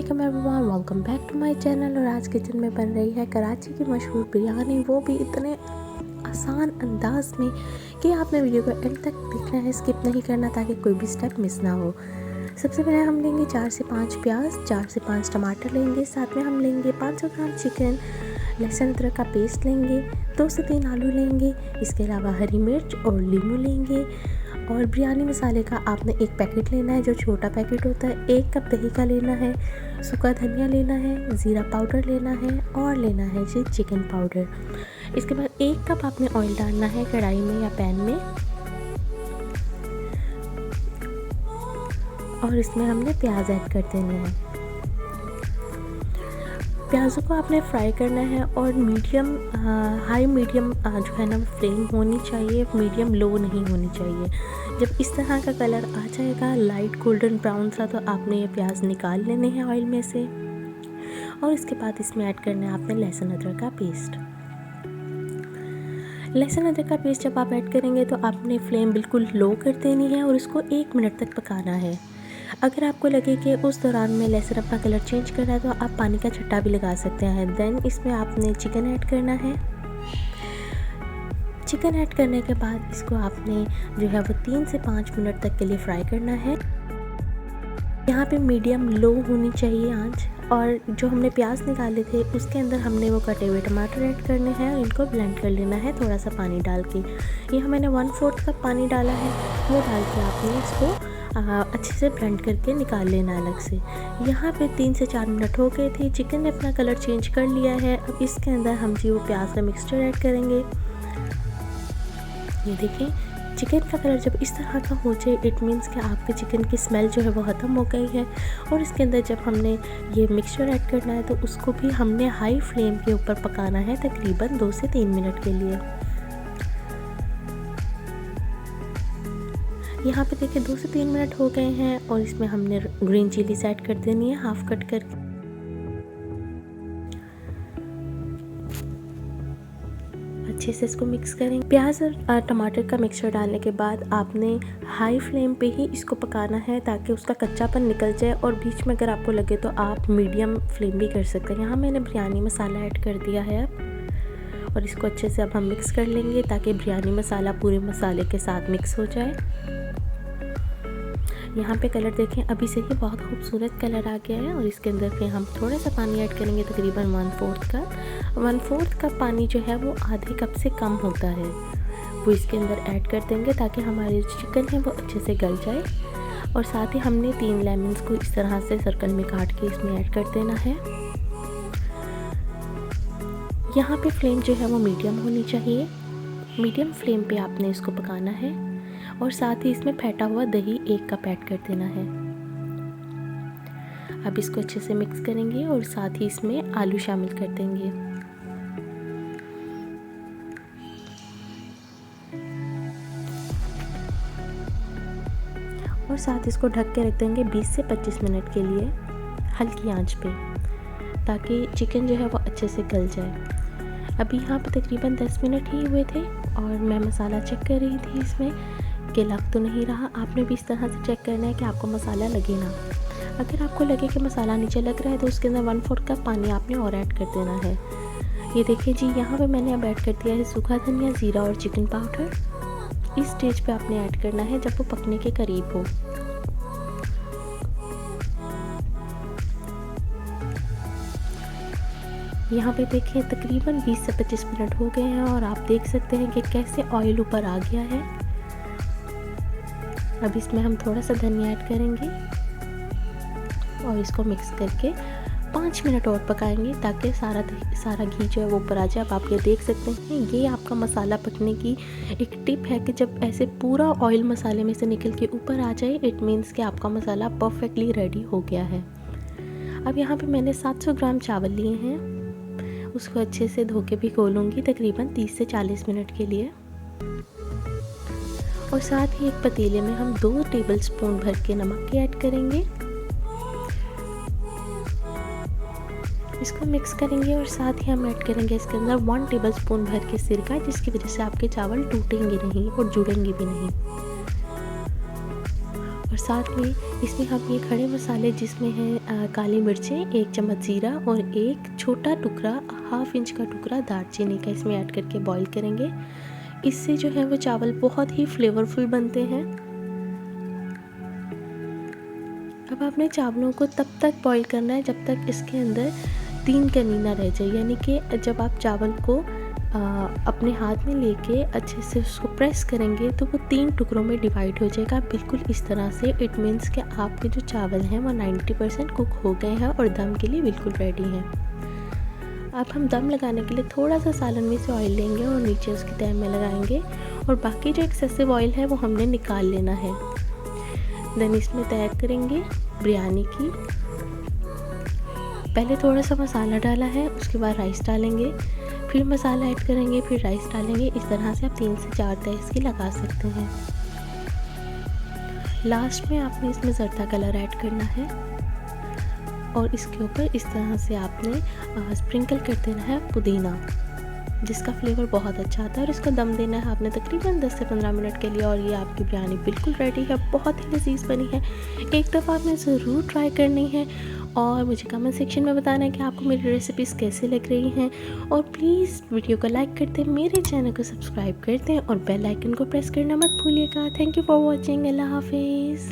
अस्सलामुअलैकुम everyone, welcome back to my channel. और आज किचन में बन रही है कराची की मशहूर बिरयानी, वो भी इतने आसान अंदाज में कि आपने वीडियो को एंड तक देखना है, स्किप नहीं करना ताकि कोई भी स्टेप मिस ना हो। सबसे पहले हम लेंगे 4 से 5 प्याज, 4 से 5 टमाटर लेंगे, साथ में हम लेंगे 500 ग्राम चिकन, लहसुन अदरक का पेस्ट लेंगे, 2 से 3 आलू लेंगे, इसके अलावा हरी मिर्च और नींबू लेंगे। और बिरयानी मसाले का आपने एक पैकेट लेना है, जो छोटा पैकेट होता है। 1 कप दही का लेना है, सूखा धनिया लेना है, ज़ीरा पाउडर लेना है और लेना है जी चिकन पाउडर। इसके बाद 1 कप आपने ऑयल डालना है कढ़ाई में या पैन में, और इसमें हमने प्याज ऐड कर देने हैं। प्याज़ों को आपने फ्राई करना है और हाई मीडियम जो है ना फ्लेम होनी चाहिए, मीडियम लो नहीं होनी चाहिए। जब इस तरह का कलर आ जाएगा लाइट गोल्डन ब्राउन सा, तो आपने ये प्याज निकाल लेने हैं ऑयल में से। और इसके बाद इसमें ऐड करना है आपने लहसुन अदरक का पेस्ट। लहसुन अदरक का पेस्ट जब आप ऐड करेंगे तो आपने फ्लेम बिल्कुल लो कर देनी है और इसको 1 मिनट तक पकाना है। अगर आपको लगे कि उस दौरान में लहसुन अपना कलर चेंज कर रहा है तो आप पानी का छट्टा भी लगा सकते हैं। देन इसमें आपने चिकन ऐड करना है। चिकन ऐड करने के बाद इसको आपने जो है वो 3 से 5 मिनट तक के लिए फ्राई करना है। यहाँ पे मीडियम लो होनी चाहिए आंच। और जो हमने प्याज निकाले थे उसके अंदर हमने वो कटे हुए टमाटर ऐड करने हैं और इनको ब्लेंड कर लेना है थोड़ा सा पानी डाल के। यहाँ मैंने 1/4 कप पानी डाला है, वो डाल के आपने इसको अच्छे से ब्लेंड करके निकाल लेना अलग से। यहाँ पे 3 से 4 मिनट हो गए थे, चिकन ने अपना कलर चेंज कर लिया है। अब इसके अंदर हम जी वो प्याज का मिक्सचर ऐड करेंगे। ये देखें, चिकन का कलर जब इस तरह का हो जाए इट मीन्स कि आपके चिकन की स्मेल जो है वो ख़त्म हो गई है। और इसके अंदर जब हमने ये मिक्सचर ऐड करना है तो उसको भी हमने हाई फ्लेम के ऊपर पकाना है तकरीबन 2 से 3 मिनट के लिए। यहाँ पे देखिए 2 से 3 मिनट हो गए हैं और इसमें हमने ग्रीन चिलीज ऐड कर देनी है हाफ कट करके। अच्छे से इसको मिक्स करेंगे। प्याज और टमाटर का मिक्सचर डालने के बाद आपने हाई फ्लेम पे ही इसको पकाना है ताकि उसका कच्चापन निकल जाए। और बीच में अगर आपको लगे तो आप मीडियम फ्लेम भी कर सकते हैं। यहाँ मैंने बिरयानी मसाला ऐड कर दिया है अब, और इसको अच्छे से अब हम मिक्स कर लेंगे ताकि बिरयानी मसाला पूरे मसाले के साथ मिक्स हो जाए। यहाँ पे कलर देखें, अभी से ही बहुत खूबसूरत कलर आ गया है। और इसके अंदर फिर हम थोड़ा सा पानी ऐड करेंगे, तकरीबन 1/4 कप पानी जो है वो आधे कप से कम होता है, वो इसके अंदर ऐड कर देंगे ताकि हमारे चिकन है वो अच्छे से गल जाए। और साथ ही हमने 3 लेमन्स को इस तरह से सर्कल में काट के इसमें ऐड कर देना है। यहाँ पे फ्लेम जो है वो मीडियम होनी चाहिए, मीडियम फ्लेम पे आपने इसको पकाना है। और साथ ही इसमें फेंटा हुआ दही 1 कप ऐड कर देना है। अब इसको अच्छे से मिक्स करेंगे और साथ ही इसमें आलू शामिल कर देंगे। और साथ इसको ढक के रख देंगे 20 से 25 मिनट के लिए हल्की आंच पे, ताकि चिकन जो है वो अच्छे से गल जाए। अभी यहाँ पे तकरीबन 10 मिनट ही हुए थे और मैं मसाला चेक कर रही थी इसमें कि लग तो नहीं रहा। आपने भी इस तरह से चेक करना है कि आपको मसाला लगे ना। अगर आपको लगे कि मसाला नीचे लग रहा है तो उसके अंदर 1/4 कप पानी आपने और ऐड कर देना है। ये देखिए जी, यहाँ पे मैंने अब ऐड कर दिया है सूखा धनिया, ज़ीरा और चिकन पाउडर। इस स्टेज पे आपने ऐड करना है जब वो पकने के करीब हो। यहाँ पे देखिए तकरीबन 20 से 25 मिनट हो गए हैं और आप देख सकते हैं कि कैसे ऑयल ऊपर आ गया है। अब इसमें हम थोड़ा सा धनिया ऐड करेंगे और इसको मिक्स करके 5 मिनट और पकाएंगे ताकि सारा घी जो है वो ऊपर आ जाए। अब आप ये देख सकते हैं, ये आपका मसाला पकने की एक टिप है कि जब ऐसे पूरा ऑयल मसाले में से निकल के ऊपर आ जाए इट मीन्स कि आपका मसाला परफेक्टली रेडी हो गया है। अब यहाँ पे मैंने 700 ग्राम चावल लिए हैं, उसको अच्छे से धो के भिगो लूँगी तकरीबन 30 से 40 मिनट के लिए। और साथ ही एक पतीले में हम 2 टेबलस्पून भर के नमक के ऐड करेंगे। इसको मिक्स करेंगे और साथ ही हम ऐड करेंगे इसके अंदर 1 टेबलस्पून भर के सिरका, जिसकी वजह से आपके चावल टूटेंगे नहीं और जुड़ेंगे भी नहीं। और साथ में इसमें हम ये खड़े मसाले जिसमें हैं काली मिर्चें, 1 चम्मच ज़ीरा और 1 छोटा टुकड़ा, ½ इंच का टुकड़ा दालचीनी का इसमें ऐड करके बॉईल करेंगे। इससे जो है वो चावल बहुत ही फ्लेवरफुल बनते हैं। अब आपने चावलों को तब तक बॉईल करना है जब तक इसके अंदर 3 कनी ना रह जाए, यानी कि जब आप चावल को अपने हाथ में लेके अच्छे से उसको प्रेस करेंगे तो वो 3 टुकड़ों में डिवाइड हो जाएगा, बिल्कुल इस तरह से। इट मीन्स कि आपके जो चावल हैं वो 90% कुक हो गए हैं और दम के लिए बिल्कुल रेडी हैं। अब हम दम लगाने के लिए थोड़ा सा सालन में से ऑयल लेंगे और नीचे उसकी तह में लगाएंगे और बाकी जो एक्सेसिव ऑयल है वो हमने निकाल लेना है। देन इसमें तैयार करेंगे बिरयानी की। पहले थोड़ा सा मसाला डाला है, उसके बाद राइस डालेंगे, फिर मसाला ऐड करेंगे, फिर राइस डालेंगे। इस तरह से आप 3 से 4 तह इसकी लगा सकते हैं। लास्ट में आपने इसमें ज़रदा कलर ऐड करना है और इसके ऊपर इस तरह से आपने स्प्रिंकल कर देना है पुदीना, जिसका फ्लेवर बहुत अच्छा आता है। और इसको दम देना है आपने तकरीबन 10 से 15 मिनट के लिए और ये आपकी बिरयानी बिल्कुल रेडी है। बहुत ही लजीज बनी है, एक दफ़ा आपने ज़रूर ट्राई करनी है और मुझे कमेंट सेक्शन में बताना है कि आपको मेरी रेसिपीज़ कैसे लग रही हैं। और प्लीज़ वीडियो को लाइक करते हैं, मेरे चैनल को सब्सक्राइब करते हैं और बेल आइकन को प्रेस करना मत भूलिएगा। Thank you for watching. अल्लाह हाफिज़।